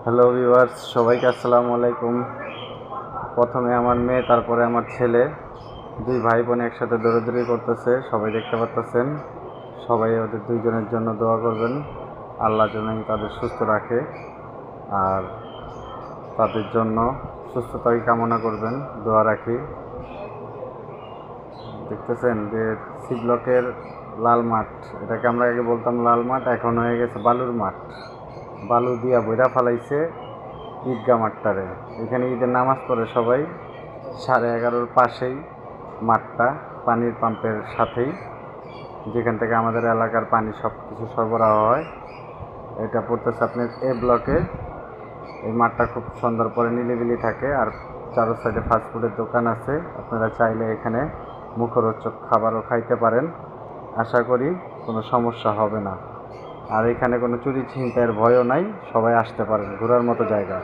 Hello viewers, সবাইকে আসসালামু আলাইকুম। প্রথমে আমার মেয়ে, তারপরে আমার ছেলে, দুই ভাই বোন একসাথে দৌড়াদৌড়ি করতেছে, সবাই দেখতে পাচ্ছেন। সবাই ওদের দুইজনের জন্য দোয়া করবেন, আল্লাহ যেন তাদের সুস্থ রাখে আর তাদের জন্য সুস্থতাই কামনা করবেন, দোয়া রাখি। দেখতেছেন যে সি ব্লকের লাল মাঠ, এটাকে আমরা আগে বলতাম লাল মাঠ, এখন হয়ে গেছে বালুর মাঠ। বালু দিয়া বইরা ফালাইছে ঈদগাহ মাঠটারে। এখানে ঈদের নামাজ পড়ে সবাই। 11:30 পাশেই মাঠটা, পানির পাম্পের সাথেই, যেখান থেকে আমাদের এলাকার পানি সব কিছু সরবরাহ হয়। এটা পড়তেছে আপনার এ ব্লকে। এই মাঠটা খুব সুন্দর পরে নিলিবিলি থাকে, আর চারো সাইডে ফাস্টফুডের দোকান আছে। আপনারা চাইলে এখানে মুখরোচক খাবারও খাইতে পারেন। আশা করি কোনো সমস্যা হবে না। আর এখানে কোনো চুরি ছিনতাইয়ের ভয়ও নাই, সবাই আসতে পারেন, ঘোরার মতো জায়গা।